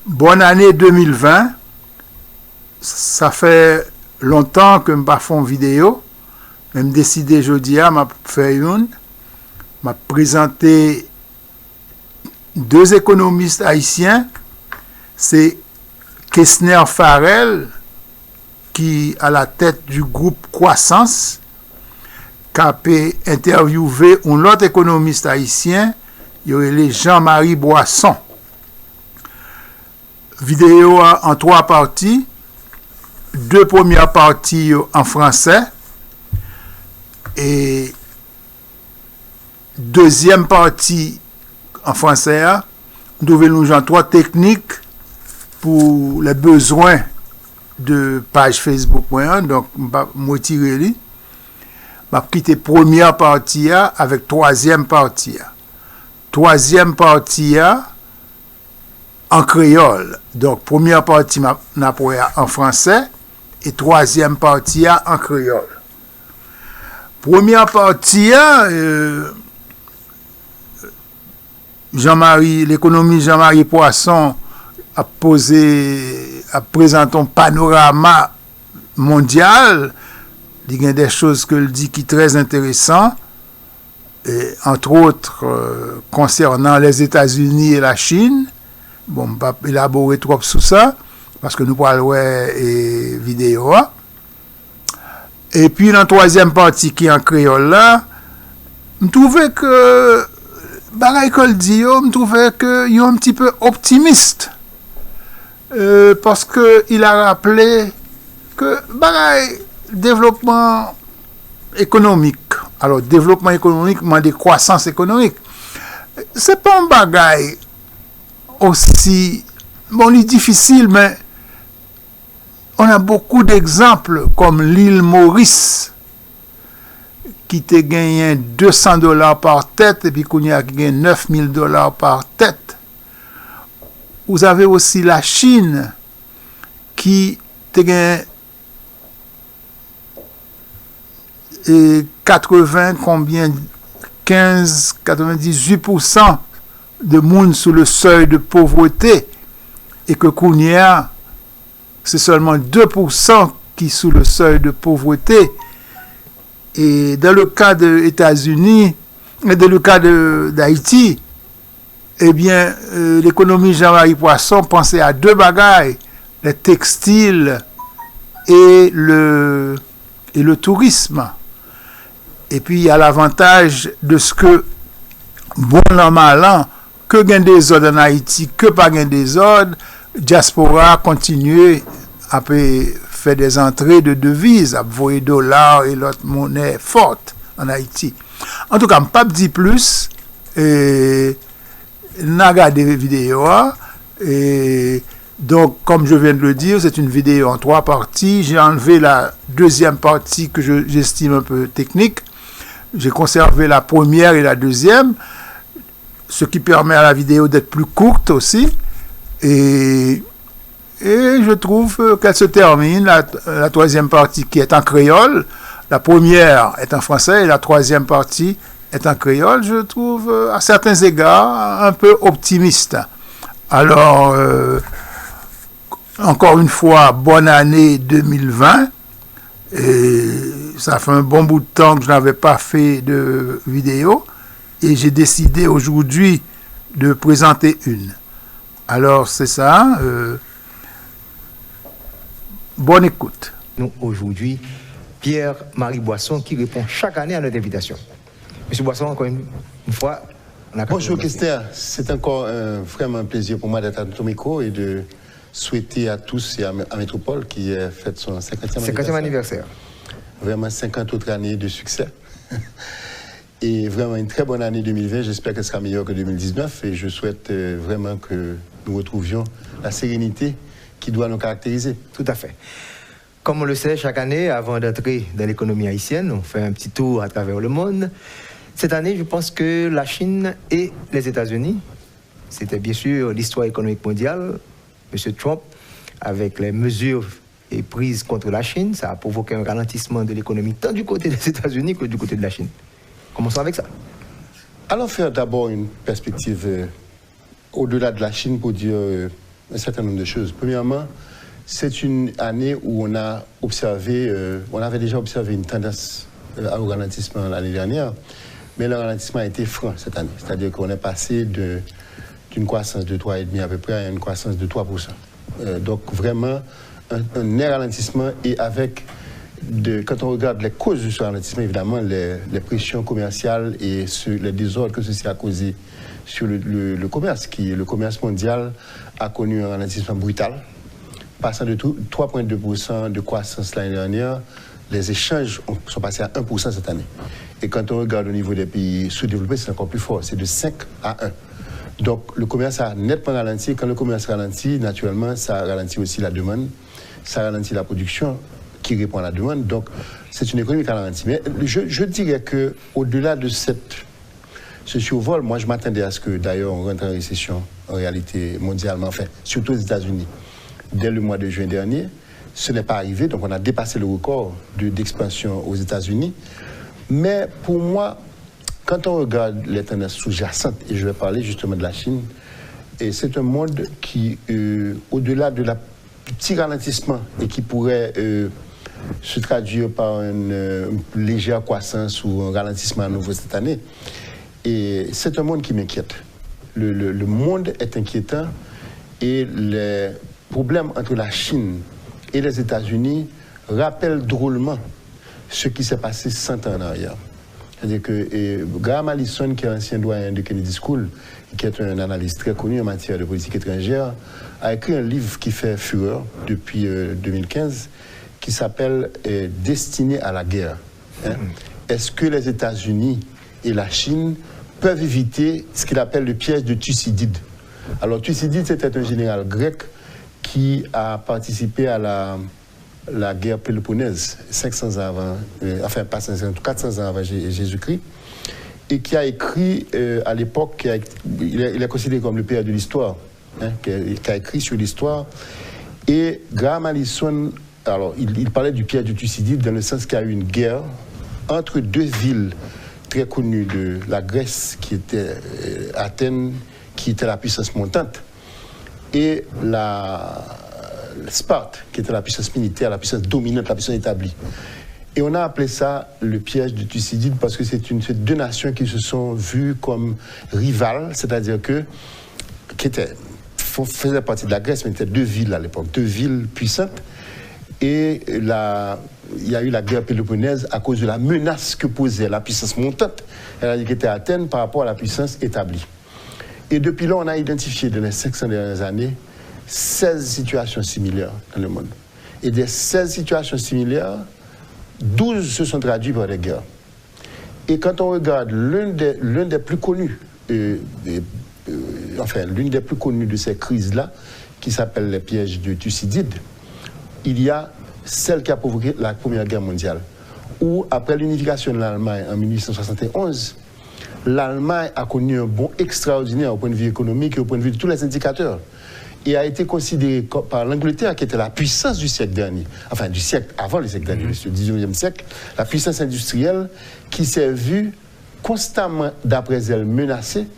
Bonne année 2020. Ça fait longtemps que je n'ai pas fait une vidéo. Je me décidé aujourd'hui à faire une. Je présenté deux économistes haïtiens. C'est Kessner Farrell, qui à la tête du groupe Croissance, qui a interviewé un autre économiste haïtien, il y aurait Jean-Marie Boisson. Vidéo en 3 parties. 2 premières parties en français et deuxième partie en français. Nous devons nous en 3 techniques pour les besoins de page Facebook. Donc, je vais me retirer. Je vais quitter première partie avec troisième partie. Troisième partie en créole. Donc, première partie en français et troisième partie en créole. Première partie, l'économiste Jean-Marie Poisson a présenté un panorama mondial. Il y a des choses que dit qui sont très intéressantes, et entre autres concernant les États-Unis et la Chine. Bon, je ne vais pas élaborer trop sur ça, parce que nous parlons de vidéo. Et puis, dans la troisième partie qui est en créole là, je trouvais que, je trouvais qu'il est un petit peu optimiste. Parce qu'il a rappelé que développement économique, alors développement économique, mais des croissances économiques, c'est pas un bagage aussi, bon, il est difficile, mais on a beaucoup d'exemples comme l'île Maurice qui te gagné $200 par tête et puis qu'on a gagné $9,000 par tête. Vous avez aussi la Chine qui te gagné 98% de monde sous le seuil de pauvreté et que Kounia, c'est seulement 2% qui sous le seuil de pauvreté. Et dans le cas des États-Unis, et dans le cas d'Haïti, eh bien, l'économie Jean-Marie Poisson pensait à 2 bagailles, les textiles et le tourisme. Et puis, il y a l'avantage de ce que, bon an, mal an, que gain des ordres en Haïti, que pas gain des ordres, diaspora continue à faire des entrées de devises, à voyer dollars et l'autre monnaie forte en Haïti. En tout cas, je ne pas dire plus, n'a regardé des vidéos, et donc, comme je viens de le dire, c'est une vidéo en 3 parties. J'ai enlevé la deuxième partie que j'estime un peu technique. J'ai conservé la première et la deuxième, ce qui permet à la vidéo d'être plus courte aussi. Et je trouve qu'elle se termine, la troisième partie qui est en créole. La première est en français et la troisième partie est en créole. Je trouve, à certains égards, un peu optimiste. Alors, encore une fois, bonne année 2020. Et ça fait un bon bout de temps que je n'avais pas fait de vidéo. Et j'ai décidé aujourd'hui de présenter une. Alors, c'est ça. Bonne écoute. Nous, aujourd'hui, Pierre-Marie Boisson qui répond chaque année à notre invitation. Monsieur Boisson, encore une fois, on a... Bonjour, Kester. C'est encore vraiment un plaisir pour moi d'être à ton micro et de souhaiter à tous et à Métropole qui fête son 50e anniversaire. Vraiment 50 autres années de succès. Et vraiment une très bonne année 2020. J'espère qu'elle sera meilleure que 2019 et je souhaite vraiment que nous retrouvions la sérénité qui doit nous caractériser. Tout à fait. Comme on le sait, chaque année, avant d'entrer dans l'économie haïtienne, on fait un petit tour à travers le monde. Cette année, je pense que la Chine et les États-Unis, c'était bien sûr l'histoire économique mondiale. M. Trump, avec les mesures prises contre la Chine, ça a provoqué un ralentissement de l'économie tant du côté des États-Unis que du côté de la Chine. Commençons avec ça. Allons faire d'abord une perspective au-delà de la Chine pour dire un certain nombre de choses. Premièrement, c'est une année où on a observé, on avait déjà observé une tendance au ralentissement l'année dernière, mais le ralentissement a été franc cette année. C'est-à-dire qu'on est passé d'une croissance de 3,5 à peu près à une croissance de 3%. Donc vraiment un net ralentissement et avec, quand on regarde les causes de ce ralentissement, évidemment les pressions commerciales et les désordres que ceci a causé sur le commerce, le commerce mondial a connu un ralentissement brutal, passant de 3,2% de croissance l'année dernière, les échanges sont passés à 1% cette année. Et quand on regarde au niveau des pays sous-développés, c'est encore plus fort, c'est de 5 à 1. Donc le commerce a nettement ralenti. Quand le commerce ralentit, naturellement, ça ralentit aussi la demande, ça ralentit la production qui répond à la demande. Donc c'est une économie qui a ralenti. Mais je dirais qu'au-delà de ce survol, moi je m'attendais à ce que d'ailleurs on rentre en récession en réalité mondialement, enfin surtout aux États-Unis, dès le mois de juin dernier. Ce n'est pas arrivé, donc on a dépassé le record d'expansion aux États-Unis. Mais pour moi, quand on regarde les tendances sous-jacentes, et je vais parler justement de la Chine, et c'est un monde qui, au-delà de la petit ralentissement et qui pourrait se traduire par une légère croissance ou un ralentissement à nouveau cette année, et c'est un monde qui m'inquiète. Le monde est inquiétant et les problèmes entre la Chine et les États-Unis rappellent drôlement ce qui s'est passé 100 ans en arrière. C'est-à-dire que Graham Allison, qui est ancien doyen de Kennedy School, qui est un analyste très connu en matière de politique étrangère, a écrit un livre qui fait fureur depuis 2015, qui s'appelle Destiné à la guerre. Hein? Est-ce que les États-Unis et la Chine peuvent éviter ce qu'il appelle le piège de Thucydide? Alors Thucydide, c'était un général grec qui a participé à la guerre Péloponnèse, 500 ans avant, enfin pas 500, 400 ans avant Jésus-Christ, et qui a écrit à l'époque, il est considéré comme le père de l'histoire, hein, qui a écrit sur l'histoire. Et Graham Allison, alors il parlait du piège de Thucydide dans le sens qu'il y a eu une guerre entre deux villes très connues de la Grèce, qui était Athènes, qui était la puissance montante, et Sparte, qui était la puissance militaire, la puissance dominante, la puissance établie. Et on a appelé ça le piège de Thucydide parce que c'est deux nations qui se sont vues comme rivales, c'est-à-dire qui faisaient partie de la Grèce, mais étaient deux villes à l'époque, deux villes puissantes. Et il y a eu la guerre péloponnèse à cause de la menace que posait la puissance montante, qui était Athènes, par rapport à la puissance établie. Et depuis là, on a identifié dans les 500 dernières années 16 situations similaires dans le monde. Et des 16 situations similaires, 12 se sont traduites par des guerres. Et quand on regarde l'une des plus connues, l'une des plus connues de ces crises-là, qui s'appelle les pièges de Thucydide, il y a celle qui a provoqué la Première Guerre mondiale, où après l'unification de l'Allemagne en 1871, l'Allemagne a connu un bond extraordinaire au point de vue économique et au point de vue de tous les indicateurs. Et a été considéré par l'Angleterre, qui était la puissance du siècle dernier, enfin du siècle avant le siècle dernier, le 19e siècle, la puissance industrielle qui s'est vue constamment, d'après elle, menacée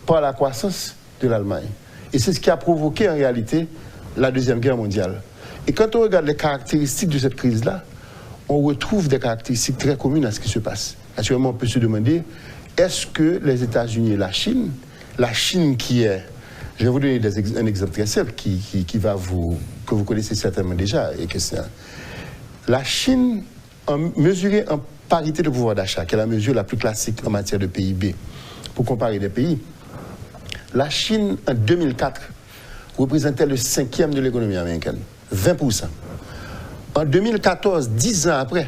par la croissance de l'Allemagne. Et c'est ce qui a provoqué en réalité la Deuxième Guerre mondiale. Et quand on regarde les caractéristiques de cette crise-là, on retrouve des caractéristiques très communes à ce qui se passe. Naturellement, on peut se demander, est-ce que les États-Unis et la Chine qui est... Je vais vous donner un exemple très simple que vous connaissez certainement déjà. Et que la Chine, mesurée en parité de pouvoir d'achat, qui est la mesure la plus classique en matière de PIB, pour comparer les pays, la Chine, en 2004, représentait le 5e de l'économie américaine, 20%. En 2014, 10 ans après,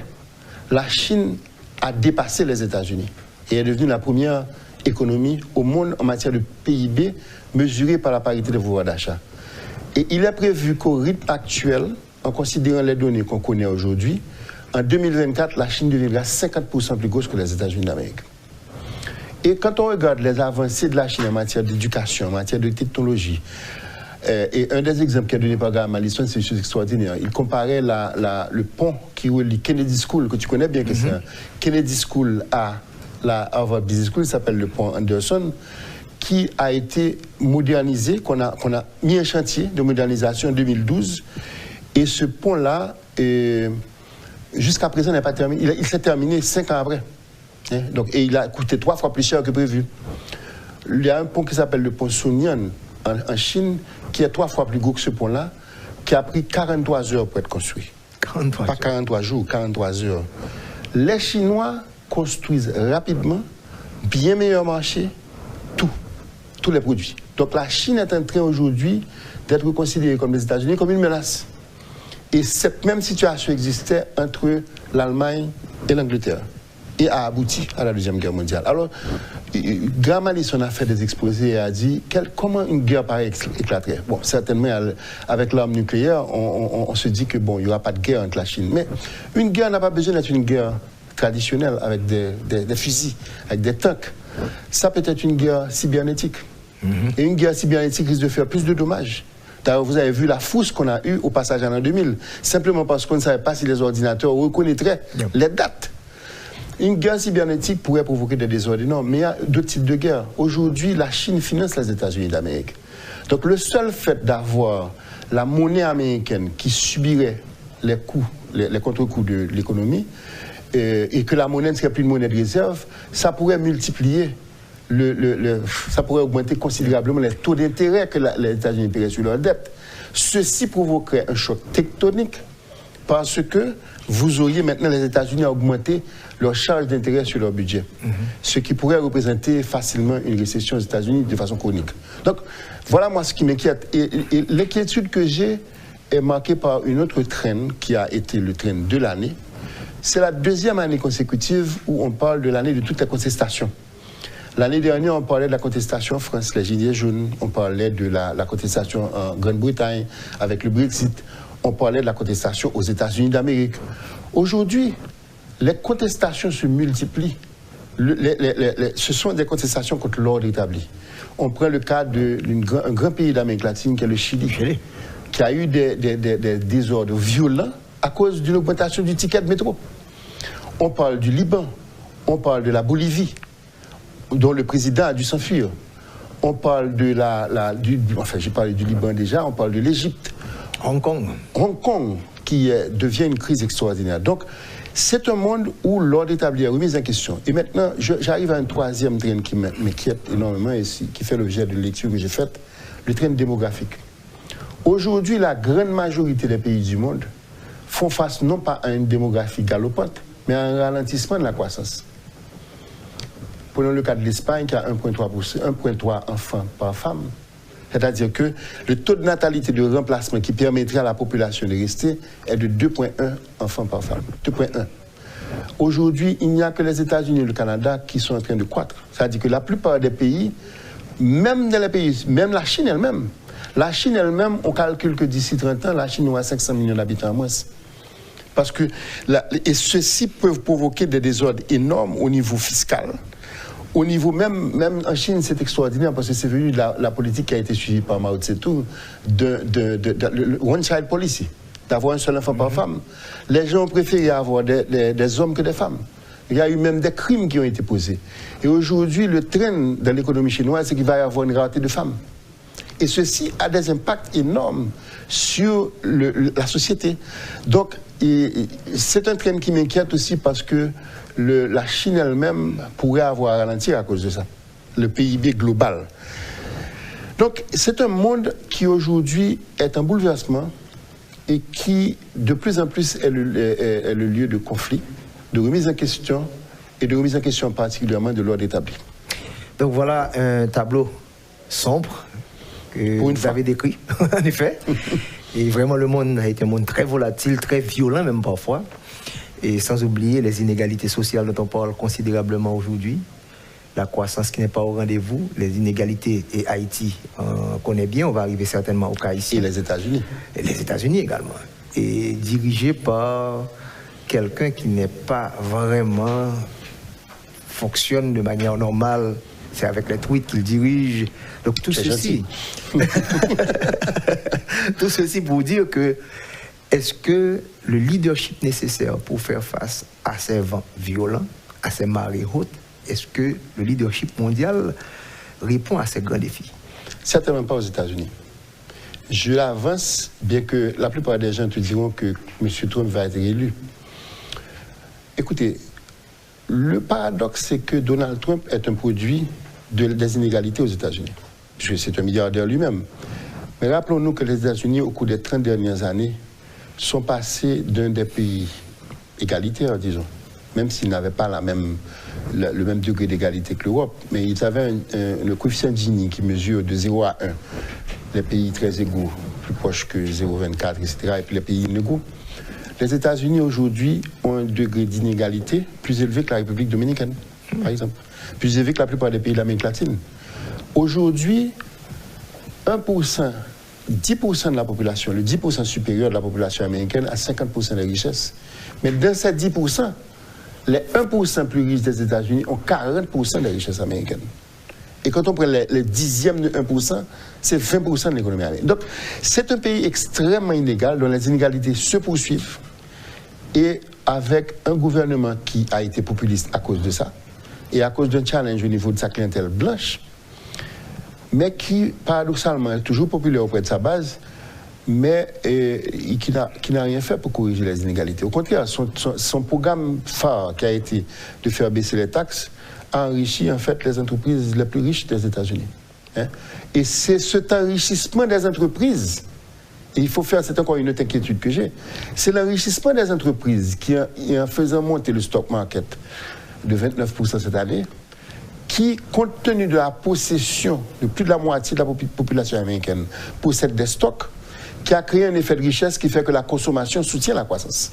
la Chine a dépassé les États-Unis et est devenue la première économie au monde en matière de PIB mesurée par la parité de pouvoir d'achat. Et il est prévu qu'au rythme actuel, en considérant les données qu'on connaît aujourd'hui, en 2024, la Chine deviendra 50% plus grosse que les États-Unis d'Amérique. Et quand on regarde les avancées de la Chine en matière d'éducation, en matière de technologie, et un des exemples qui est donné par Graham Allison, c'est une chose extraordinaire. Il comparait le pont qui relie Kennedy School, que tu connais bien, Kennedy School à la Harvard Business School, il s'appelle le pont Anderson, qui a été modernisé, qu'on a mis en chantier de modernisation en 2012. Et ce pont-là, jusqu'à présent, n'est pas terminé. Il s'est terminé 5 ans après. Donc, et il a coûté 3 fois plus cher que prévu. Il y a un pont qui s'appelle le pont Sunyan en Chine, qui est 3 fois plus gros que ce pont-là, qui a pris 43 heures pour être construit. 43 Pas 43 jours, 43 heures. Les Chinois construisent rapidement, bien meilleur marché, tous les produits. Donc la Chine est en train aujourd'hui d'être considérée comme les États-Unis comme une menace. Et cette même situation existait entre l'Allemagne et l'Angleterre et a abouti à la Deuxième Guerre mondiale. Alors, Gramalis, on a fait des exposés et a dit comment une guerre pareille éclaterait. Bon, certainement, avec l'arme nucléaire, on se dit que bon, il n'y aura pas de guerre entre la Chine. Mais une guerre n'a pas besoin d'être une guerre traditionnelle avec des fusils, avec des tanks. Ça peut être une guerre cybernétique. Et une guerre cybernétique risque de faire plus de dommages. D'ailleurs, vous avez vu la frousse qu'on a eue au passage en l'an 2000, simplement parce qu'on ne savait pas si les ordinateurs reconnaîtraient les dates. Une guerre cybernétique pourrait provoquer des désordres énormes, mais il y a deux types de guerres. Aujourd'hui, la Chine finance les États-Unis d'Amérique. Donc le seul fait d'avoir la monnaie américaine qui subirait les coups, les contre-coups de l'économie, et que la monnaie ne serait plus une monnaie de réserve, ça pourrait multiplier, ça pourrait augmenter considérablement les taux d'intérêt que les États-Unis paieraient sur leur dette. Ceci provoquerait un choc tectonique parce que vous auriez maintenant les États-Unis à augmenter leur charge d'intérêt sur leur budget, ce qui pourrait représenter facilement une récession aux États-Unis de façon chronique. Donc, voilà moi ce qui m'inquiète. Et l'inquiétude que j'ai est marquée par une autre traîne qui a été le traîne de l'année. C'est la deuxième année consécutive où on parle de l'année de toutes les contestations. L'année dernière, on parlait de la contestation en France, les Gilets jaunes, on parlait de la contestation en Grande-Bretagne avec le Brexit, on parlait de la contestation aux États-Unis d'Amérique. Aujourd'hui, les contestations se multiplient. Ce sont des contestations contre l'ordre établi. On prend le cas d'un grand pays d'Amérique latine qui est le Chili, qui a eu des désordres violents à cause d'une augmentation du ticket de métro. On parle du Liban, on parle de la Bolivie, dont le président a dû s'enfuir. On parle de enfin j'ai parlé du Liban déjà, on parle de l'Égypte. Hong Kong, qui devient une crise extraordinaire. Donc, c'est un monde où l'ordre établi est remis en question. Et maintenant, j'arrive à un troisième train qui m'inquiète énormément et qui fait l'objet de lecture que j'ai faite, le train démographique. Aujourd'hui, la grande majorité des pays du monde font face non pas à une démographie galopante, mais à un ralentissement de la croissance. Prenons le cas de l'Espagne qui a 1,3 enfants par femme. C'est-à-dire que le taux de natalité de remplacement qui permettrait à la population de rester est de 2,1 enfants par femme. 2,1. Aujourd'hui, il n'y a que les États-Unis et le Canada qui sont en train de croître. C'est-à-dire que la plupart des pays, même dans les pays, même la Chine elle-même, on calcule que d'ici 30 ans, la Chine aura 500 millions d'habitants en moins. Parce que, et ceux-ci peuvent provoquer des désordres énormes au niveau fiscal. Au niveau même en Chine, c'est extraordinaire parce que c'est venu de la politique qui a été suivie par Mao Tse-tung, de one child policy, d'avoir un seul enfant par femme. Les gens ont préféré avoir des hommes que des femmes. Il y a eu même des crimes qui ont été posés. Et aujourd'hui, le train de l'économie chinoise, c'est qu'il va y avoir une rareté de femmes. Et ceci a des impacts énormes sur la société. Donc, c'est un train qui m'inquiète aussi parce que la Chine elle-même pourrait avoir ralenti à cause de ça, le PIB global. Donc, c'est un monde qui aujourd'hui est en bouleversement et qui, de plus en plus, est le lieu de conflit, de remise en question et de remise en question particulièrement de l'ordre établi. Donc voilà un tableau sombre que vous avez décrit, en effet. Et vraiment, le monde a été un monde très volatile, très violent même parfois. Et sans oublier les inégalités sociales dont on parle considérablement aujourd'hui, la croissance qui n'est pas au rendez-vous, les inégalités, et Haïti, on connaît bien, on va arriver certainement au cas ici. Et les États-Unis. Et les États-Unis également. Et dirigé par quelqu'un qui n'est pas vraiment fonctionne de manière normale. C'est avec les tweets qu'il dirige. Donc tout ceci, tout ceci pour dire que est-ce que le leadership nécessaire pour faire face à ces vents violents, à ces marées hautes, est-ce que le leadership mondial répond à ces grands défis? Certainement pas aux États-Unis. Je l'avance, bien que la plupart des gens te diront que M. Trump va être élu. Écoutez, le paradoxe, c'est que Donald Trump est un produit des inégalités aux États-Unis. Puisque c'est un milliardaire lui-même. Mais rappelons-nous que les États-Unis, au cours des 30 dernières années, sont passés d'un des pays égalitaires, disons, même s'ils n'avaient pas le même degré d'égalité que l'Europe, mais ils avaient le coefficient Gini qui mesure de 0 à 1. Les pays très égaux, plus proches que 0,24, etc., et puis les pays inégaux. Les États-Unis, aujourd'hui, ont un degré d'inégalité plus élevé que la République dominicaine, par exemple. Plus élevé que la plupart des pays de l'Amérique latine. Aujourd'hui, 1%, 10% de la population, le 10% supérieur de la population américaine a 50% des richesses. Mais dans ces 10%, les 1% plus riches des États-Unis ont 40% des richesses américaines. Et quand on prend les dixièmes de 1%, c'est 20% de l'économie américaine. Donc, c'est un pays extrêmement inégal, dont les inégalités se poursuivent, et avec un gouvernement qui a été populiste à cause de ça, et à cause d'un challenge au niveau de sa clientèle blanche, mais qui, paradoxalement, est toujours populaire auprès de sa base, mais qui n'a rien fait pour corriger les inégalités. Au contraire, son programme phare, qui a été de faire baisser les taxes, a enrichi en fait les entreprises les plus riches des États-Unis. Hein? Et c'est cet enrichissement des entreprises, et il faut faire, c'est encore une autre inquiétude que j'ai, c'est l'enrichissement des entreprises qui, en faisant monter le stock market de 29% cette année, qui, compte tenu de la possession de plus de la moitié de la population américaine, possède des stocks, qui a créé un effet de richesse qui fait que la consommation soutient la croissance.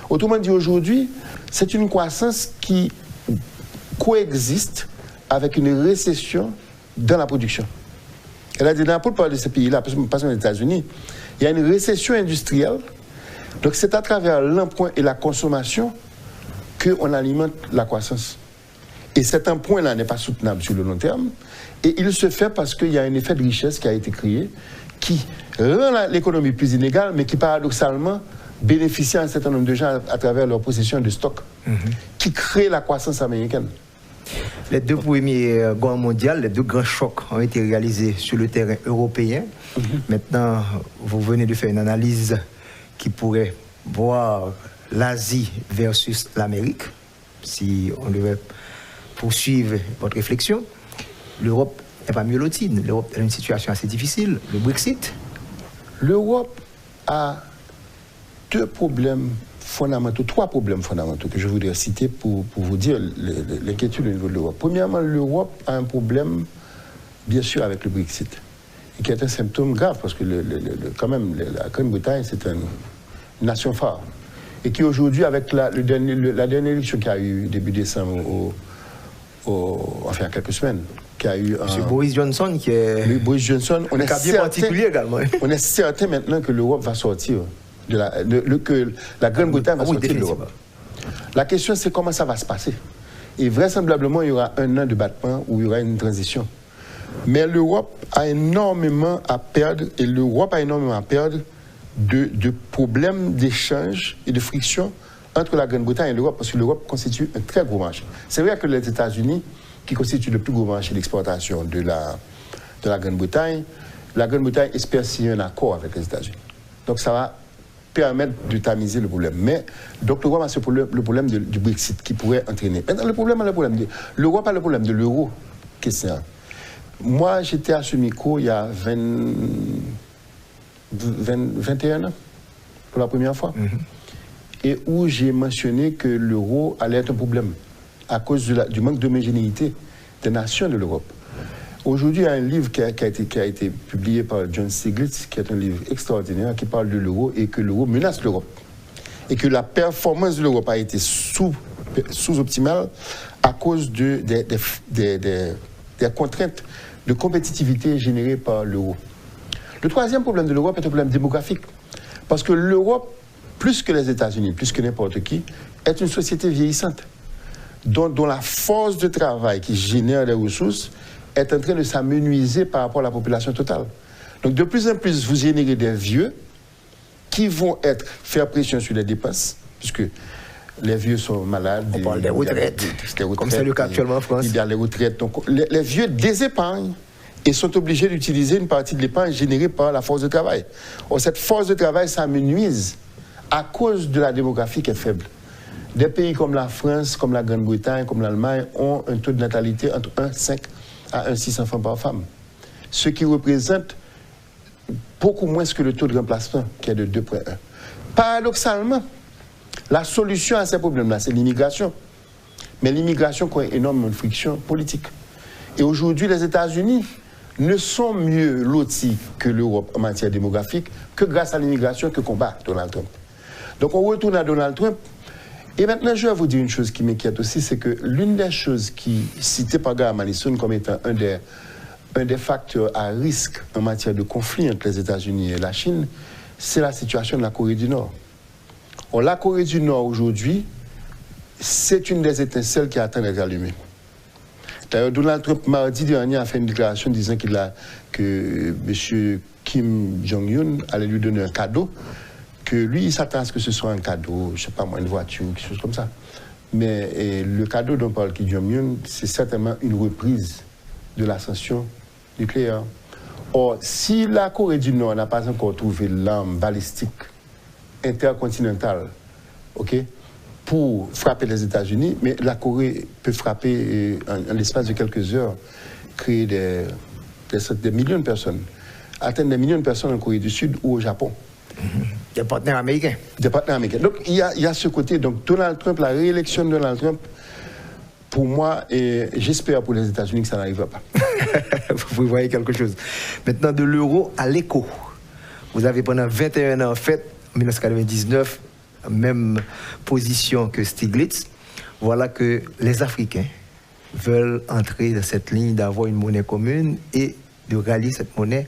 Autrement dit, aujourd'hui, c'est une croissance qui coexiste avec une récession dans la production. Elle a dit, dans la plupart de ces pays-là, pas seulement aux États-Unis, il y a une récession industrielle. Donc, c'est à travers l'emprunt et la consommation qu'on alimente la croissance. Et cet emprunt-là n'est pas soutenable sur le long terme. Et il se fait parce qu'il y a un effet de richesse qui a été créé, qui rend l'économie plus inégale, mais qui, paradoxalement, bénéficie à un certain nombre de gens à travers leur possession de stock, qui crée la croissance américaine. Les deux premières guerres mondiales, les deux grands chocs ont été réalisés sur le terrain européen. Maintenant, vous venez de faire une analyse qui pourrait voir l'Asie versus l'Amérique, si on devait poursuivre votre réflexion. L'Europe n'est pas mieux lotie. L'Europe est dans une situation assez difficile. Le Brexit. L'Europe a trois problèmes fondamentaux que je voudrais citer pour vous dire l'inquiétude au niveau de l'Europe. Premièrement, l'Europe a un problème, bien sûr, avec le Brexit, et qui est un symptôme grave, parce que quand même, la Grande-Bretagne, c'est une nation phare, et qui aujourd'hui, avec la dernière élection qu'il y a eu début décembre, enfin, il y a quelques semaines, qui a eu M. Boris Johnson, qui est Boris Johnson, on est certain, particulier également. On est certain maintenant que l'Europe va sortir, que la Grande-Bretagne va sortir de l'Europe. La question, c'est comment ça va se passer. Et vraisemblablement, il y aura un an de battement où il y aura une transition. Mais l'Europe a énormément à perdre, et l'Europe a énormément à perdre de problèmes d'échange et de friction entre la Grande-Bretagne et l'Europe, parce que l'Europe constitue un très gros marché. C'est vrai que les États-Unis, qui constituent le plus gros marché d'exportation de la Grande-Bretagne espère signer un accord avec les États-Unis. Donc ça va permettre de tamiser le problème. Mais donc l'Europe a le problème du Brexit qui pourrait entraîner. Maintenant, l'Europe a le problème de l'euro. Qu'est-ce que c'est? Moi, j'étais à ce micro il y a 21 ans, pour la première fois, et où j'ai mentionné que l'euro allait être un problème à cause du manque d'homogénéité des nations de l'Europe. Aujourd'hui, il y a un livre qui a été publié par John Stiglitz, qui est un livre extraordinaire, qui parle de l'euro et que l'euro menace l'Europe. Et que la performance de l'Europe a été sous-optimale à cause des contraintes de compétitivité générées par l'euro. Le troisième problème de l'Europe est un problème démographique. Parce que l'Europe, plus que les États-Unis, plus que n'importe qui, est une société vieillissante, dont la force de travail qui génère les ressources est en train de s'amenuiser par rapport à la population totale. Donc de plus en plus, vous générez des vieux qui vont faire pression sur les dépenses, puisque Les vieux sont malades. On parle des retraites. Comme c'est le cas actuellement en France. Il y a les retraites. Donc, les vieux désépargnent et sont obligés d'utiliser une partie de l'épargne générée par la force de travail. Or, cette force de travail, ça amenuise à cause de la démographie qui est faible. Des pays comme la France, comme la Grande-Bretagne, comme l'Allemagne ont un taux de natalité entre 1,5 à 1,6 enfants par femme. Ce qui représente beaucoup moins que le taux de remplacement, qui est de 2,1. Paradoxalement, la solution à ces problèmes-là, c'est l'immigration. Mais l'immigration crée énormément de friction politique. Et aujourd'hui, les États-Unis ne sont mieux lotis que l'Europe en matière démographique que grâce à l'immigration que combat Donald Trump. Donc on retourne à Donald Trump. Et maintenant, je vais vous dire une chose qui m'inquiète aussi, c'est que l'une des choses qui citée par Graham Allison comme étant un des facteurs à risque en matière de conflit entre les États-Unis et la Chine, c'est la situation de la Corée du Nord. Or, la Corée du Nord aujourd'hui, c'est une des étincelles qui attend d'être allumée. D'ailleurs, Donald Trump, mardi dernier, a fait une déclaration disant que M. Kim Jong-un allait lui donner un cadeau, que lui, il s'attend à ce que ce soit un cadeau, je ne sais pas moi, une voiture, quelque chose comme ça. Mais le cadeau dont parle Kim Jong-un, c'est certainement une reprise de l'ascension nucléaire. Or, si la Corée du Nord n'a pas encore trouvé l'arme balistique intercontinentale, ok, pour frapper les États-Unis, mais la Corée peut frapper en l'espace de quelques heures, créer des millions de personnes, atteindre des millions de personnes en Corée du Sud ou au Japon. Des partenaires américains. Des partenaires américains. Donc il y a ce côté. Donc Donald Trump, la réélection de Donald Trump, pour moi, et j'espère pour les États-Unis que ça n'arrivera pas. Vous voyez quelque chose. Maintenant, de l'euro à l'éco. Vous avez pendant 21 ans fait, en 1999, même position que Stiglitz. Voilà que les Africains veulent entrer dans cette ligne d'avoir une monnaie commune et de rallier cette monnaie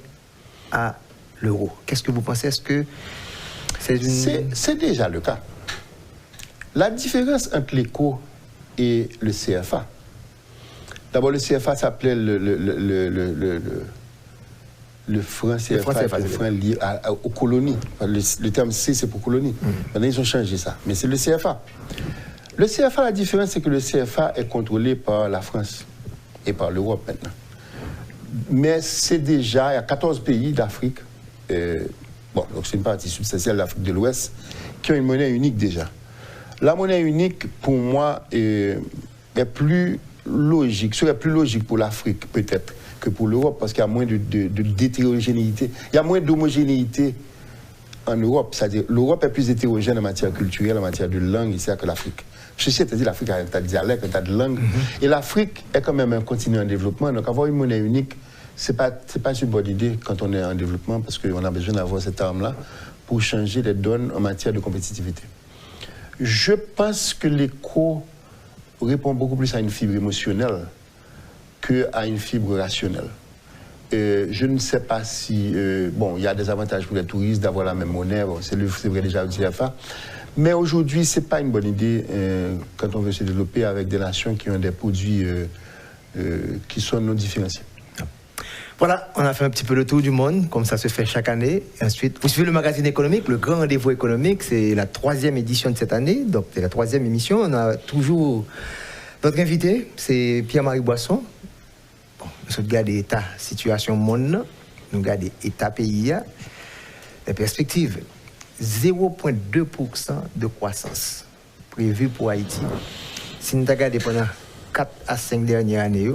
à l'euro. Qu'est-ce que vous pensez? Est-ce que c'est une... C'est déjà le cas. La différence entre l'éco et le CFA. D'abord, le CFA s'appelait le franc CFA, le franc lié aux colonies. Le terme C, c'est pour colonies. Maintenant, ils ont changé ça. Mais c'est le CFA. Le CFA, la différence, c'est que le CFA est contrôlé par la France et par l'Europe maintenant. Mais c'est déjà, il y a 14 pays d'Afrique, donc c'est une partie substantielle de l'Afrique de l'Ouest, qui ont une monnaie unique déjà. La monnaie unique, pour moi, est plus logique, serait plus logique pour l'Afrique peut-être que pour l'Europe, parce qu'il y a moins d'hétérogénéité, il y a moins d'homogénéité en Europe. C'est-à-dire l'Europe est plus hétérogène en matière culturelle, en matière de langue ici que l'Afrique. Ceci étant dit, l'Afrique a un tas de dialectes, un tas de langues, et l'Afrique est quand même un continent en développement, donc avoir une monnaie unique, c'est pas une bonne idée quand on est en développement, parce qu'on a besoin d'avoir cette arme-là pour changer les donnes en matière de compétitivité. Je pense que l'éco répond beaucoup plus à une fibre émotionnelle qu'à une fibre rationnelle. Je ne sais pas si... il y a des avantages pour les touristes d'avoir la même monnaie, c'est vrai déjà au CFA, mais aujourd'hui, ce n'est pas une bonne idée quand on veut se développer avec des nations qui ont des produits qui sont non différenciés. Voilà, on a fait un petit peu le tour du monde, comme ça se fait chaque année. Ensuite, vous suivez le magazine économique, le grand rendez-vous économique, c'est la 3e édition de cette année, donc c'est la 3e émission. On a toujours notre invité, c'est Pierre-Marie Boisson. Bon, nous regardons l'état, situation monde, nous regardons l'état pays, les perspectives. 0,2% de croissance prévue pour Haïti. Si nous regardons pendant 4 à 5 dernières années,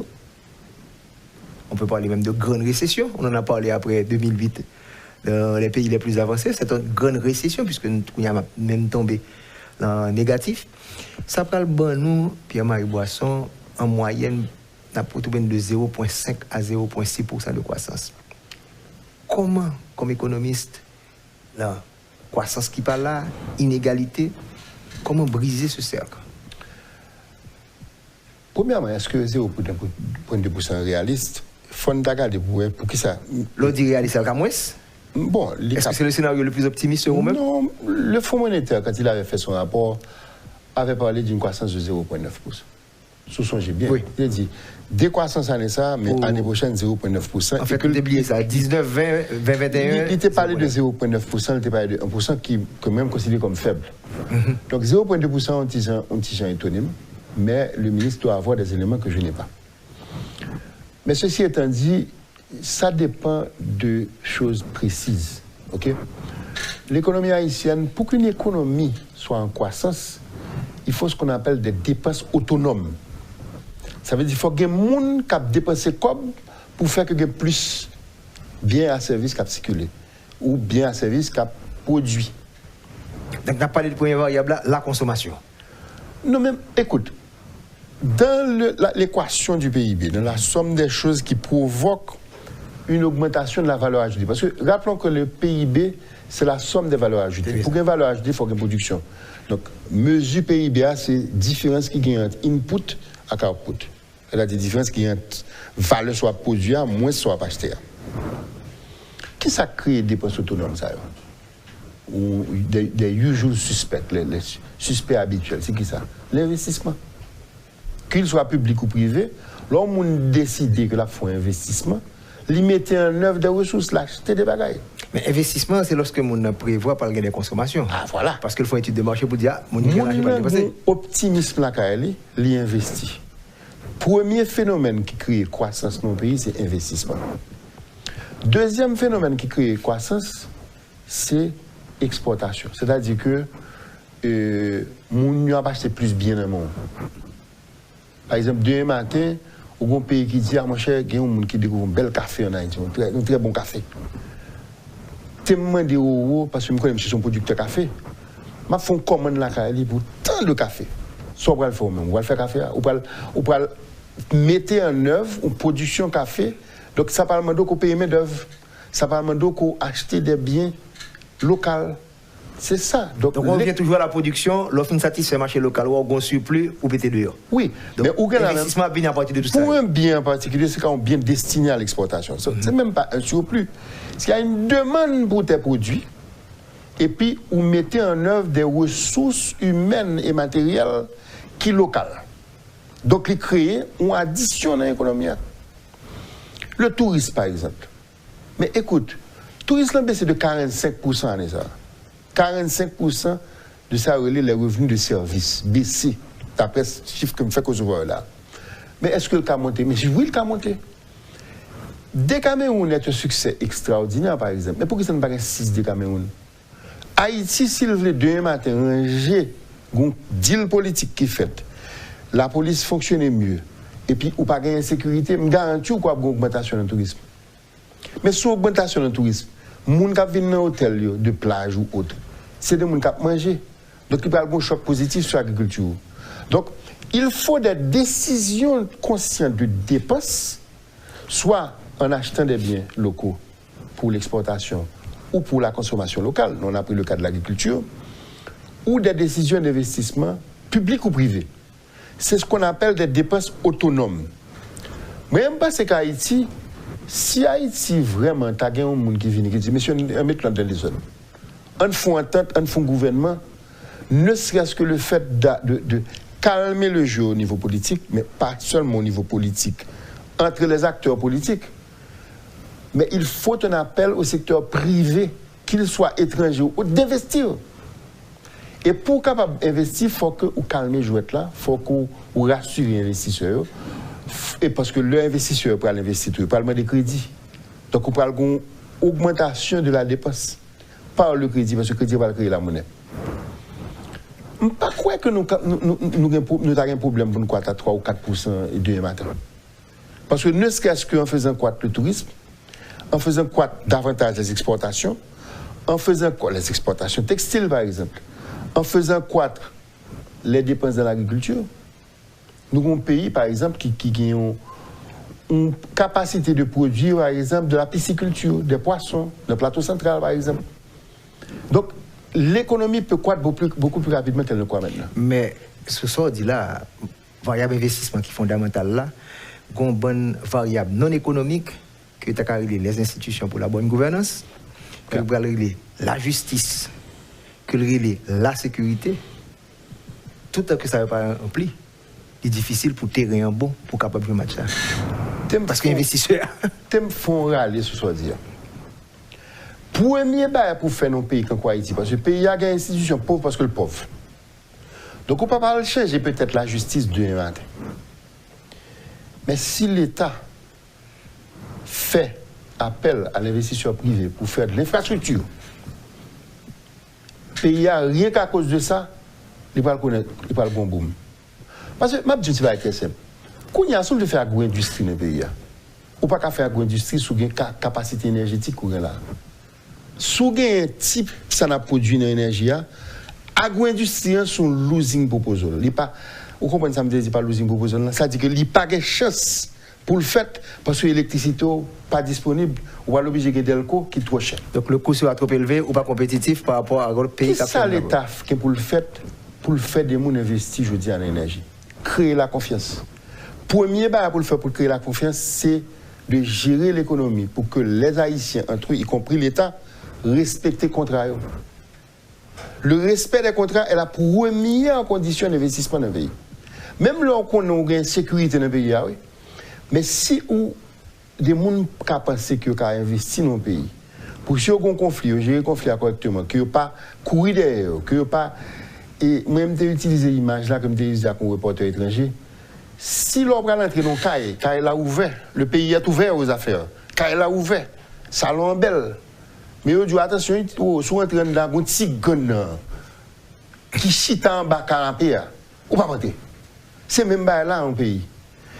on peut parler même de grande récession. On en a parlé après 2008 dans les pays les plus avancés. C'est une grande récession puisque nous avons même tombé dans négatif. Ça prend le bon nous, Pierre-Marie Boisson, en moyenne, on a trouvé de 0,5 à 0,6% de croissance. Comment, comme économiste, la croissance qui parle là, inégalité, comment briser ce cercle? Premièrement, est-ce que 0,2% est réaliste? Faut regarder pour qui ça. L'autre dit réaliste, c'est moins. Bon, est-ce que c'est le scénario le plus optimiste sur vous-même? Non, le Fonds monétaire, quand il avait fait son rapport, avait parlé d'une croissance de 0,9%. songez bien. Oui. Il dit décroissance année ça, mais l'année prochaine 0,9%. En fait, vous oubliez ça, 19, 20, 20, 21. Il était parlé de 0,9%, il était parlé de 1% qui est quand même considéré comme faible. Donc 0,2%, on est étonné, mais le ministre doit avoir des éléments que je n'ai pas. Mais ceci étant dit, ça dépend de choses précises. Okay? L'économie haïtienne, pour qu'une économie soit en croissance, il faut ce qu'on appelle des dépenses autonomes. Ça veut dire qu'il faut que les gens qui dépensent comme pour faire que plus bien à service qui circulé ou bien à service qui produit. Donc, on a parlé de première variable, la consommation. Non, mais écoute, dans l'équation du PIB, dans la somme des choses qui provoquent une augmentation de la valeur ajoutée, parce que rappelons que le PIB, c'est la somme des valeurs ajoutées. Pour qu'il y ait une valeur ajoutée, il faut qu'il y ait une production. Donc, mesure PIB, c'est la différence qui y a entre input et output. Il y a des différences qui y a entre valeur soit produite, moins soit achetée. Qui ça crée des dépenses autonomes, ça? Ou des usual suspects, les suspects habituels, c'est qui ça? L'investissement. Qu'il soit public ou privé, l'homme décide que la faut un investissement, lui mettre en œuvre des ressources, l'acheter des bagailles. Mais investissement, c'est lorsque on prévoit par des consommations. Ah, voilà. Parce qu'il faut une étude de marché pour dire, mon optimisme là, il investit. Premier phénomène qui crée croissance dans le pays, c'est l'investissement. Deuxième phénomène qui crée croissance, c'est l'exportation. C'est-à-dire que nous avons acheté plus bien dans le monde. Par exemple, demain matin, il y a un pays qui dit, mon cher, il y a un monde qui découvre un bel café en Haïti, un très bon café. Je me demande parce que je connais son producteur de café. Je fais une commande là pour tant de café. Soit on va le faire même, on va le faire café, on va mettre en œuvre une production café. Donc ça parle de qu'on paye main d'œuvre. Ça parle de qu'on achète des biens locaux. C'est ça. Donc on revient toujours à la production, l'offre satisfait le marché local, ou on surplus, ou péter dehors. Oui, donc, mais l'investissement bien à partir de tout ça. Pour un bien en particulier, c'est quand on bien destiné à l'exportation. C'est même pas un surplus. Parce qu'il y a une demande pour tes produits, et puis vous mettez en œuvre des ressources humaines et matérielles qui sont locales. Donc, les créer, on additionne à l'économie. Le tourisme, par exemple. Mais écoute, le tourisme a baissé de 45% en ça. 45% de ça relève les revenus de services baissés, d'après ce chiffre que me fait Kosovo là. Mais est-ce que le cas monté? Mais oui, le cas monté. Dès Cameroun est un succès extraordinaire, par exemple. Mais pourquoi ça ne pas 6 de Cameroun? Haïti, s'il voulait demain matin ranger un deal politique qui fait, la police fonctionnait mieux, et puis ou pas gagner sécurité, me garantit quoi une augmentation dans le tourisme. Mais sur augmentation dans le tourisme, les gens qui viennent dans l'hôtel de plage ou autre, c'est des gens qui mangent. Donc, il y a un choc positif sur l'agriculture. Donc, il faut des décisions conscientes de dépenses, soit en achetant des biens locaux pour l'exportation ou pour la consommation locale, on a pris le cas de l'agriculture, ou des décisions d'investissement publiques ou privées. C'est ce qu'on appelle des dépenses autonomes. Mais même pas c'est qu'Haïti, si Haïti vraiment, tu as un monde qui vient et qui dit, monsieur, on met dans les zones. On fait entente, on fait un gouvernement, ne serait-ce que le fait de calmer le jeu au niveau politique, mais pas seulement au niveau politique, entre les acteurs politiques. Mais il faut un appel au secteur privé, qu'il soit étranger ou d'investir. Et pour capable d'investir, il faut que vous calmez le jouet là, il faut que vous rassurez les investisseurs. Et parce que l'investisseur pour l'investisseur, parle de crédit. Donc, on parle d'une augmentation de la dépense par le crédit, parce que le crédit va créer la monnaie. Je ne sais pas quoi que nous avons un problème pour nous croître à 3 ou 4% demain matin. Parce que ne serait-ce qu'en faisant croître le tourisme, en faisant croître davantage les exportations, en faisant croître les exportations textiles, par exemple, en faisant croître les dépenses de l'agriculture. Nous avons un pays, par exemple, qui a une capacité de produire, par exemple, de la pisciculture, des poissons, le plateau central, par exemple. Donc, l'économie peut croître beaucoup plus rapidement qu'elle ne croît maintenant. Mais ce soir, dit là, variable investissement qui est fondamental là, une bonne variable non économique, que tu as les institutions pour la bonne gouvernance, que tu as la justice, que tu as la sécurité, tout ce que ça ne veut pas remplir. c'est difficile pour terrain en bon pour capable de match là. Parce que investisseurs. Thème font râler ce soir dire. Premier bail pour faire nos pays comme Haïti, parce que le pays a une institution pauvre parce que le pauvre. Donc on ne peut pas changer peut-être la justice demain matin. Mais si l'État fait appel à l'investisseur privé pour faire de l'infrastructure, le pays a rien qu'à cause de ça, il va le connaître, il va le bon boom. Parce que ma dis c'est pas très simple. Quand il y a de faire agro-industrie dans le pays, ou pas qu'à faire agro-industrie sous une capacité énergétique ou là. Sous un type ça n'a produit dans l'énergie, agro-industrie sont losing proposal. Vous comprenez ça me dit pas losing proposal, ça dit que il pas de chance pour le fait parce que l'électricité pas disponible ou à l'obligé de delco qui est trop cher. Donc le coût sera trop élevé ou pas compétitif par rapport à l'autre pays. C'est ça l'État qui pour le fait des gens investir je dis en énergie. Créer la confiance. Premier bas pour le faire pour créer la confiance, c'est de gérer l'économie pour que les Haïtiens entre eux, y compris l'État, respectent les contrats. Le respect des contrats est la première condition d'investissement dans le pays. Même lorsqu'on a une sécurité dans le pays, oui. Mais si ou des gens qui pensent qu'ils ont investi dans le pays, pour si on a un conflit, gérer le conflit correctement, qu'ils n'ont pas couru derrière, qu'ils n'ont pas. Et même utiliser l'image là comme utilisé comme reporter étranger, si l'on va entrer dans le CAE l'a ouvert, le pays est ouvert aux affaires, CAE l'a ouvert, salon belle. Mais on dit attention, si on entre dans un petit gun qui chite en bas canapé, ou pas monter. C'est même là en pays.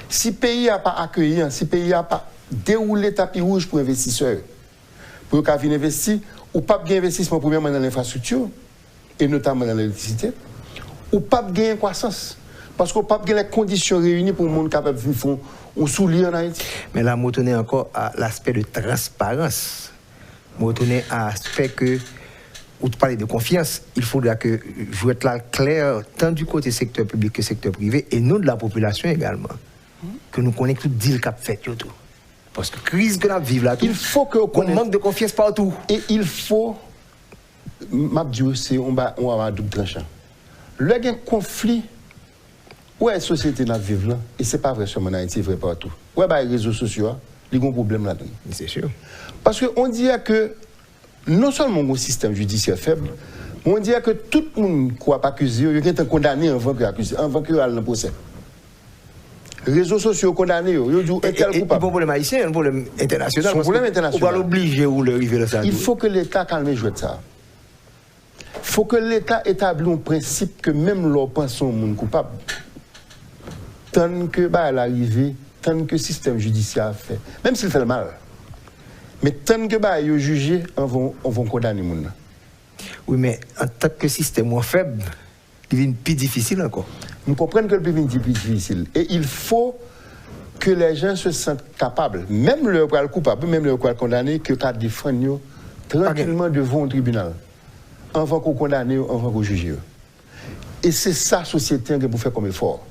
Si le pays n'a pas accueilli, si le pays n'a pas déroulé tapis rouge pour investisseurs, pour qu'ils viennent investir, ou pas de investissement premièrement dans l'infrastructure, et notamment dans l'électricité, ou pas de gain croissance. Parce qu'on n'a pas les conditions réunies pour le monde capable de faire un soulier en Haïti. Mais là, je retourne encore à l'aspect de transparence. Je retourne à l'aspect que, où tu parlais de confiance, il faudra que je veux être là clair, tant du côté secteur public que secteur privé, et nous de la population également. Que nous connaissons tout deal qu'a fait. Parce que la crise que nous vivons là, il faut qu'on manque de confiance partout. Et il faut. Mabdiou, c'est on va avoir double tranchant. Le conflit, où est la société dans vivre là, et ce n'est pas vrai seulement en Haïti, c'est vrai partout. Où est les réseaux sociaux, il y a un problème là-dedans. C'est sûr. Parce qu'on dit que non seulement un système judiciaire faible, mais on dit que tout le monde qui a accusé, il est condamné avant qu'il accusé, avant qu'il aille dans le procès. Les réseaux sociaux condamnés, ils disent un tel coupable. Un problème haïtien, un problème international. Un problème international. On va l'obliger ou le river ça. Il faut que l'État calme et joue de ça. Il faut que l'État établisse un principe que même l'on pense au monde coupable. Tant que l'arrivée, tant que le système judiciaire a fait, même s'il fait le mal, mais tant que il est jugé, on va condamner le monde. Oui, mais en tant que système moins faible, il devient plus difficile encore. Nous comprenons que le devient plus difficile. Et il faut que les gens se sentent capables, même le coupable, même le condamné, que qu'à défendre tranquillement devant un tribunal. Avant qu'on condamne, avant qu'on juge. Et c'est ça la société que vous faites comme effort.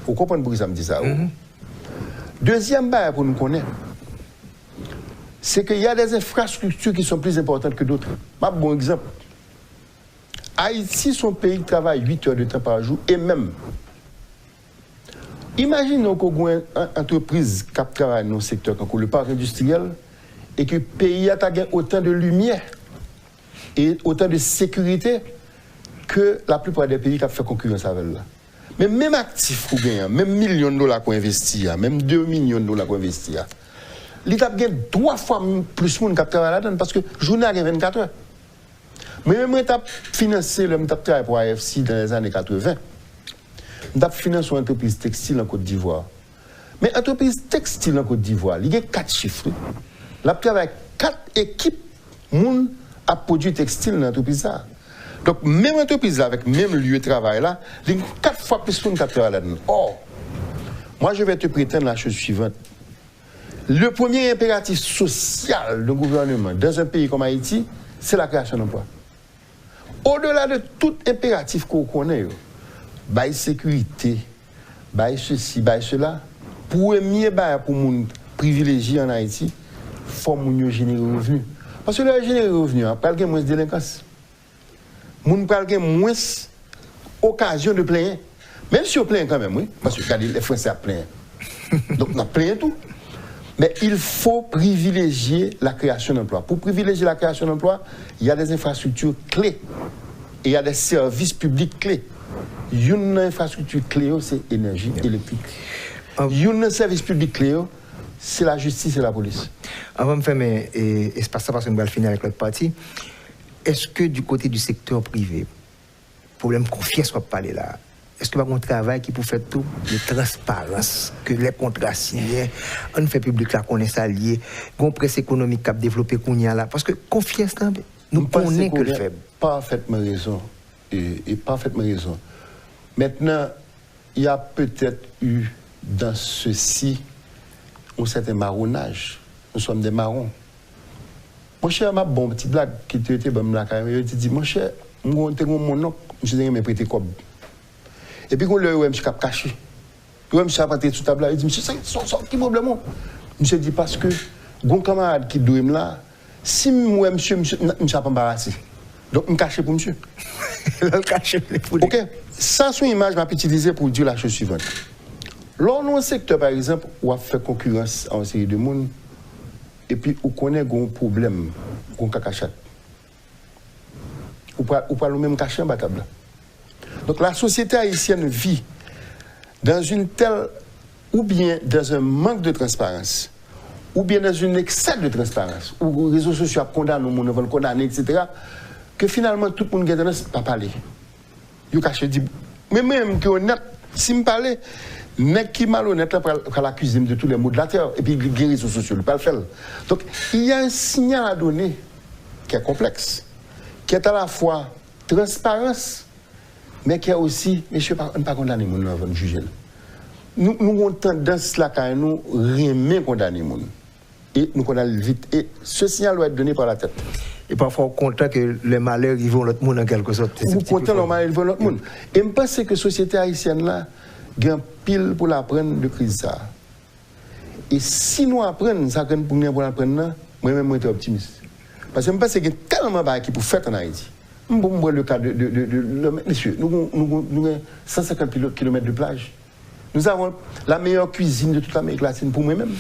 Vous comprenez pourquoi ça me dit ça? Deuxième barrière pour nous connaître, c'est qu'il y a des infrastructures qui sont plus importantes que d'autres. Un bon exemple. Haïti, son pays, travaille 8 heures de temps par jour et même. Imaginons qu'on a une entreprise qui travaille dans le secteur comme le parc industriel et que le pays a autant de lumière et autant de sécurité que la plupart des pays qui ont fait concurrence avec là. Mais même actif qu'on gagne, même millions de dollars qu'on investit, même 2 millions de dollars qu'on investit, l'État gagne 3 fois plus de monde qui travaille là-dedans parce que la journée a 24 heures. Mais même si je financé le travail pour AFC dans les années 80, je financé une entreprise textile en Côte d'Ivoire. Mais l'entreprise textile en Côte d'Ivoire, il y a 4 chiffres. La travaille avec 4 équipes moun a produit textile dans l'entreprise. Donc, même entreprise là, avec même lieu de travail là, il y a 4 fois plus de monde qui travaille là-dedans. Or, moi je vais te prétendre la chose suivante. Le premier impératif social du gouvernement dans un pays comme Haïti, c'est la création d'emplois. Au-delà de tout impératif qu'on connaît, bail sécurité, bail ceci, bail cela, premier bail pour les privilégiés en Haïti, il faut générer revenus. Parce que le générer revenus, après, il y a moins de délinquance. Il y a moins d'occasion de plaindre. Même si on plaint quand même, oui, parce que regardez, les Français plaignent. Donc on a plaint tout. Mais il faut privilégier la création d'emplois. Pour privilégier la création d'emplois, il y a des infrastructures clés et il y a des services publics clés. Une infrastructure clé, c'est l'énergie électrique. Une service public clé, c'est la justice et la police. Avant de faire espace parce qu'on va le finir avec l'autre partie, est-ce que du côté du secteur privé, problème confiance va parler là, est-ce que va un travail qui peut faire tout de transparence, que les contrats signés, on fait public là qu'on est allié, qu'on presse économique qui a développé qu'on y a là, parce que confiance là, nous connaissons que le faible. Parfaitement raison et parfaitement raison. Maintenant, il y a peut-être eu dans ceci un certain marronnage. Nous sommes des marrons. Mon cher, ma bonne petite blague qui était bonne là, il dit, mon cher, mon oncle, je suis me prêter comme. Et puis, quand le je suis caché. Je suis rentré sous table là, il dit, monsieur, c'est qui problème? Je dis, parce que, mon camarade qui doit là, si moi, monsieur, je ne suis pas embarrassé. Donc, je me cache pour monsieur. Ok, ça, son image m'a utilisé pour dire la chose suivante. Lors d'un secteur, par exemple, où on fait concurrence en série de monde, et puis on connaît un problème, un cacachat. Ou pas le même cachet en bas table. Donc la société haïtienne vit dans une telle, ou bien dans un manque de transparence, ou bien dans un excès de transparence, où les réseaux sociaux condamnent, nous vont condamner, etc., que finalement tout le monde a tendance à parler. Ils cachent, dit, mais même que honnête, si je parlais, n'est qui malhonnête pour l'accuser de tous les maux de la terre, et puis les réseaux sociaux, ne pas le faire. Donc il y a un signal à donner qui est complexe, qui est à la fois transparence, mais qui est aussi, monsieur, on ne pas condamner les gens avant de juger. Nous avons tendance là quand nous remet condamner les gens. Et nous condamnons vite. Et ce signal doit être donné par la tête. Et parfois, on compte que les malheurs, ils vont l'autre monde en quelque sorte. Vous comptez les malheurs, ils vont l'autre monde. Et je pense que la société haïtienne là, a un pile pour l'apprendre de crise ça. Et si nous apprenons ça pour l'apprendre, moi-même, je suis optimiste. Parce que je pense qu'il y a tellement de choses qui peuvent faire en Haïti. Je prends le cas monsieur, nous avons 150 km de plage. Nous avons la meilleure cuisine de toute l'Amérique latine pour moi-même.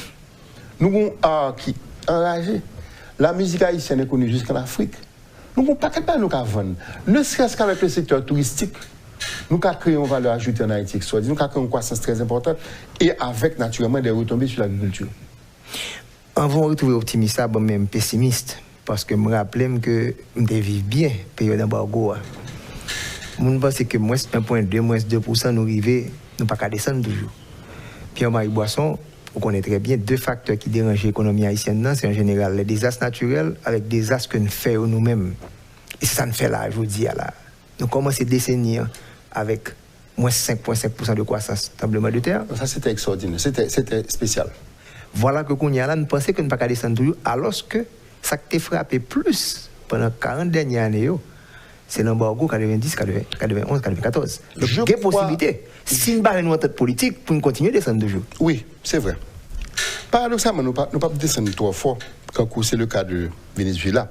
Nous avons un art qui est enragé. La musique haïtienne est connue jusqu'en Afrique. Nous n'avons pas qu'à nous vendre. Ne serait-ce qu'avec le secteur touristique, nous avons créé une valeur ajoutée en Haïti extraordinaire. Nous avons créé une croissance très importante et avec naturellement des retombées sur l'agriculture. Avant de retrouver optimiste, je même pessimiste. Parce que je me rappelle que je vis bien la période d'embargo. Je pense que moins 1,2, moins 2%, nous arrivons, nous ne pas descendre toujours. Pierre-Marie Boisson, on connaît très bien deux facteurs qui dérangent l'économie haïtienne. C'est en général les désastres naturels avec des désastres que nous faisons nous-mêmes. Et ça nous fait là, je vous dis, là. Nous commençons décennie avec moins 5,5% de croissance tremblement de terre. Ça, c'était extraordinaire, c'était spécial. Voilà que qu'on y a là, nous pensons que nous ne pas descendre toujours, alors que ça qui t'a frappé plus pendant 40 dernières années, c'est l'embargo 90, 91, 94. Donc, il y a des possibilités. Si nous avons une tête politique, pour nous continuer à descendre toujours. Oui, c'est vrai. Paradoxalement, nous ne pouvons pas descendre trop fort, quand c'est le cas de Venezuela,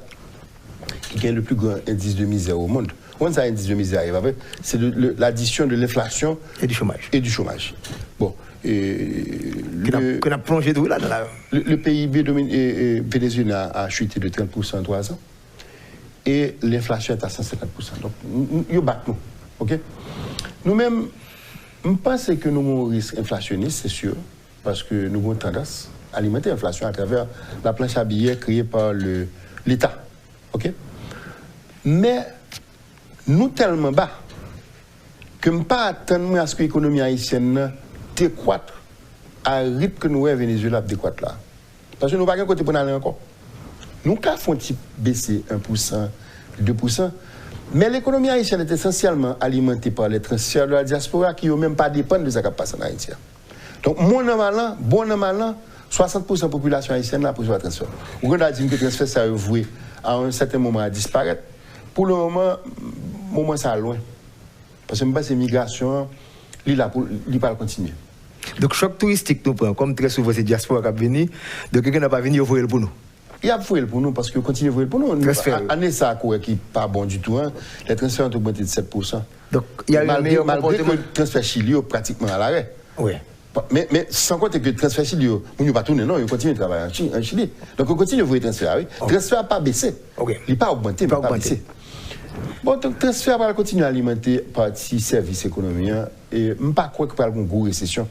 qui a le plus grand indice de misère au monde. Quand ça indice de misère arrive, c'est l'addition de l'inflation et du chômage. Bon. Qu'on a plongé d'où là dans la... Le PIB vénézuélien a chuté de 30% en 3 ans et l'inflation est à 150%. Donc, nous battons. Okay? Nous-mêmes, je pense que nous avons un risque inflationniste, c'est sûr, parce que nous avons tendance à alimenter l'inflation à travers la planche à billets créée par l'État. Okay? Mais nous tellement bas que je ne peux pas attendre à ce que l'économie haïtienne décroître à rythme que nous avons au Venezuela décroître là. Parce que nous n'avons pas de côté pour aller encore. Nous avons baisser 1%, 2%. Mais l'économie haïtienne est essentiellement alimentée par les transferts de la diaspora qui n'ont même pas dépendent de ce qui passe en Haïti. Donc, bon an mal, 60% de la population haïtienne a besoin de transfert. Vous avez dit que le transfert ça a voué à un certain moment à disparaître. Pour le moment ça loin. Parce que je pense que l'immigration, il va continuer. Donc, choc touristique, nous prenons, comme très souvent, c'est diaspora qui a venu, donc quelqu'un n'a pas venu, il faut pour nous. Il a fait pour nous parce que continue à faire pour nous. Année ça qui n'est pas bon du tout. Hein. Les transferts ont augmenté de 7%. Donc, il y a un meilleur malgré comportement. que le transfert Chili est pratiquement à l'arrêt. Oui. Mais sans compter que le transfert Chili, on ne va pas tourner, non, il continue de travailler en Chili. Donc on continue de voir le transfert, oui. Le transfert n'a pas baissé. Il n'a pas augmenté, mais pas baissé. Bon, donc le transfert va continuer à alimenter partie service économique et je ne pas croire qu'il y a une grosse récession.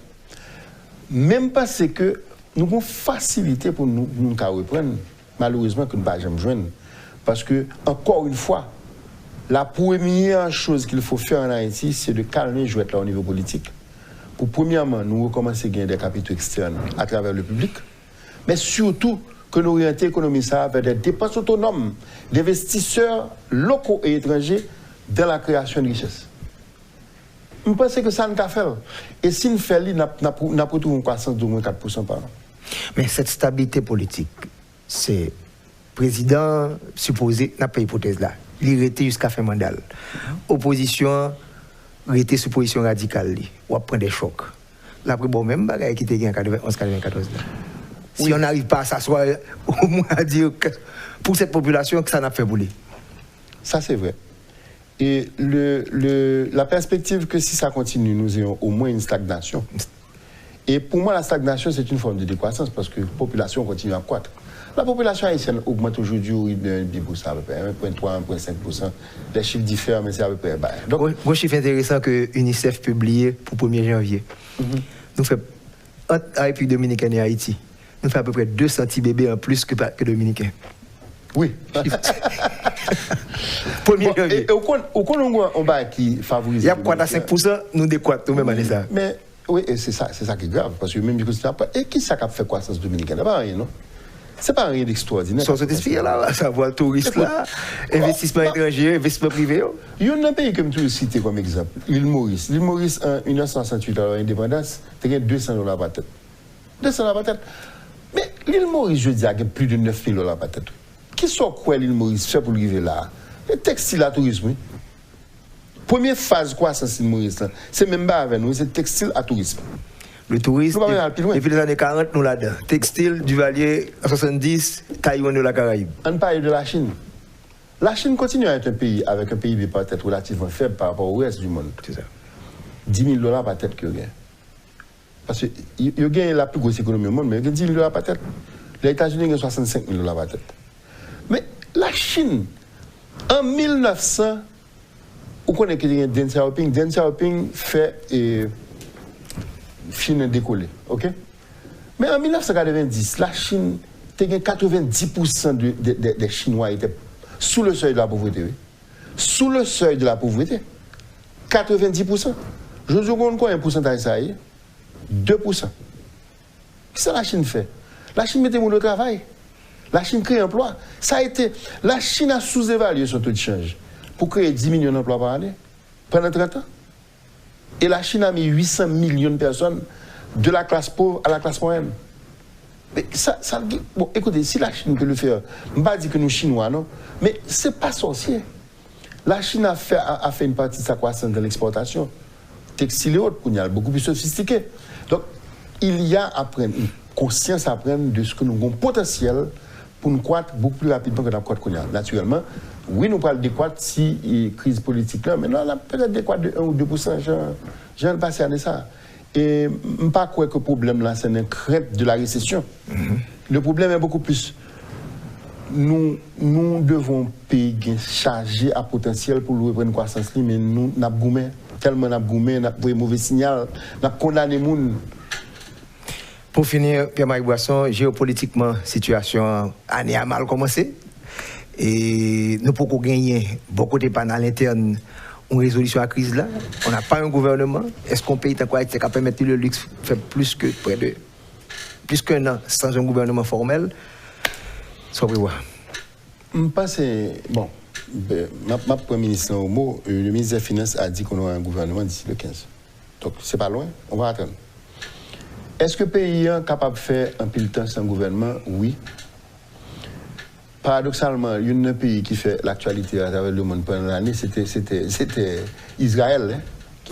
Même parce que nous avons facilité pour nous reprendre, malheureusement que nous ne pas jamais joindre. Parce que, encore une fois, la première chose qu'il faut faire en Haïti, c'est de calmer jouet là au niveau politique. Pour premièrement, nous recommencer à gagner des capitaux externes à travers le public, mais surtout que nous orienter l'économie vers des dépenses autonomes d'investisseurs locaux et étrangers dans la création de richesses. Je pense que ça n'a fait. Et si nous faisons, nous avons retrouvé une croissance d'au moins 4% par an. Mais cette stabilité politique, c'est le président supposé, n'a pas hypothèse là, il était jusqu'à fin mandat. Opposition, il était sous position radicale, ou prendre des chocs. Là, après, bon, même bagaille qui était en 91-94. Si on n'arrive pas à s'asseoir, au moins à dire que pour cette population, que ça n'a fait bouler. Ça, c'est vrai. Et la perspective que si ça continue, nous ayons au moins une stagnation. Et pour moi, la stagnation, c'est une forme de décroissance parce que la population continue à croître. La population haïtienne augmente aujourd'hui au rythme de 10%, à peu près, 1,3, 1,5%. Les chiffres diffèrent, mais c'est à peu près. Donc, un chiffre intéressant que l'UNICEF publié pour 1er janvier. Nous faisons, entre la République dominicaine et Haïti, nous faisons à peu près 200 petits bébés en plus que Dominicains. Oui. Et au Congo, on va qui favorise. Il y a quoi à 5%, nous décroître nous-mêmes à ça. Mais oui, c'est ça qui est grave. Parce que même si tu et qui ça a fait croissance dominicaine? Pas rien, non? C'est pas rien d'extraordinaire. Sur cet esprit là, ça voit le tourisme là, investissement étranger, investissement privé. Il y a un pays que je vais citer comme exemple, l'île Maurice. L'île Maurice, en 1968, à l'indépendance, tu as $200 par tête. $200 par tête. Mais l'île Maurice, je dis, il y a plus de $9,000 par tête. Qui sont quoi l'île Maurice fait pour arriver là? Le textile à tourisme, oui. Première phase croissance l'île Maurice, c'est même pas avec nous, c'est textile à tourisme. Le tourisme, depuis les années 40, nous là-dedans. Textile, Duvalier, 70, Taïwan de la Caraïbe. On parle de la Chine. La Chine continue à être un pays avec un PIB par tête relativement faible par rapport au reste du monde. C'est ça. $10,000 par tête qu'il y a. Parce qu'il y a la plus grosse économie au monde, mais il y a $10,000 par tête. Les États-Unis ont $65,000 par tête. Mais la Chine, en 1900, vous connaissez que Deng Xiaoping. Deng Xiaoping fait Chine décoller, ok? Mais en 1990, la Chine, 90% des Chinois étaient sous le seuil de la pauvreté. Oui. Sous le seuil de la pauvreté. 90%. Je vous compte quoi un pourcentage ça y est? 2%. Qu'est-ce que la Chine fait? La Chine met au travail. La Chine crée emploi. Ça a été. La Chine a sous-évalué son taux de change pour créer 10 millions d'emplois par année pendant 30 ans. Et la Chine a mis 800 millions de personnes de la classe pauvre à la classe moyenne. Mais bon, écoutez, si la Chine peut le faire, je ne vais pas dire que nous Chinois, non, mais ce n'est pas sorcier. La Chine a fait une partie de sa croissance dans l'exportation. Textile et autres, beaucoup plus sophistiqué. Donc, il y a à prendre une conscience à prendre de ce que nous avons potentiel pour nous croître beaucoup plus rapidement que nous croître. Naturellement, oui, nous parlons de croître si il y a une crise politique là, mais non, on a peut-être des croître de 1 ou 2%, j'en ai passé à ça. Et je ne sais pas quoi que le problème là, c'est une crainte de la récession. Le problème est beaucoup plus. Nous devons payer, charger à potentiel pour reprendre une croissance, mais nous avons goumé, tellement nous avons goumé, nous avons mauvais signal, nous avons condamné les gens. Pour finir, Pierre-Marie Boisson, géopolitiquement, situation année a mal commencé. Et nous pouvons gagner beaucoup de panneaux à l'interne une résolution à la crise là. On n'a pas un gouvernement. Est-ce qu'on paye quoi qui a permis le luxe de faire plus qu'un an sans un gouvernement formel? Soit prévoir. Je pense bon, ma Premier ministre au mot, le ministre des Finances a dit qu'on aura un gouvernement d'ici le 15. Donc c'est pas loin, on va attendre. Est-ce que le pays est capable de faire un peu de temps sans gouvernement? Oui. Paradoxalement, il y a un pays qui fait l'actualité à travers le monde pendant l'année, c'était Israël. Hein,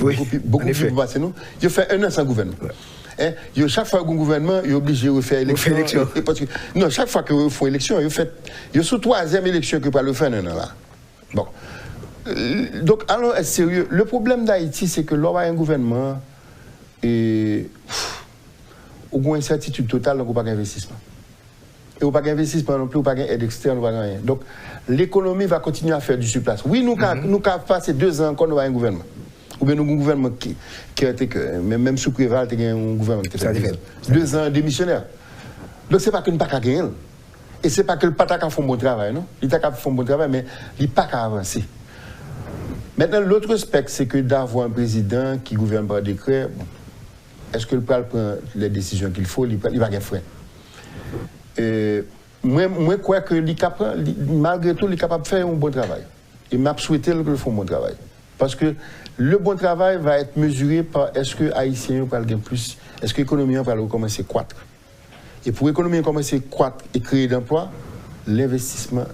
oui, beaucoup plus passé nous. Il a fait un an sans gouvernement. Ouais. Hein, chaque fois qu'un gouvernement est obligé de refaire élection. Non, chaque fois qu'il faut élection, il y a sous troisième élection que par le faire un an là. Bon. Donc, allons être sérieux. Le problème d'Haïti, c'est que l'on a un gouvernement et on a une incertitude totale, donc on n'a pas d'investissement. Et on n'a pas d'investissement non plus, on n'a pas d'aide externe, on n'a pas rien. Donc, l'économie va continuer à faire du surplace. Oui, nous avons passé 2 ans qu'on a un gouvernement. Ou bien nous avons un gouvernement qui a été, même sous Préval, il y a un gouvernement qui a fait 2 ans démissionnaire. Donc, ce n'est pas que nous n'avons pas gagné. Et ce n'est pas que le PATA a fait un bon travail, non? Il a fait un bon travail, mais il n'a pas avancé. Maintenant, l'autre aspect, c'est que d'avoir un président qui gouverne par décret, bon, est-ce que le PAL prend les décisions qu'il faut, il va gagner frein. Moi, crois que malgré tout, il est capable de faire un bon travail. Et m'a souhaité qu'il fasse un bon travail. Parce que le bon travail va être mesuré par est-ce que les Haïtiens vont gagner plus, est-ce que l'économie va commencer à croître. Et pour l'économie commencer à croître et créer d'emplois, l'investissement.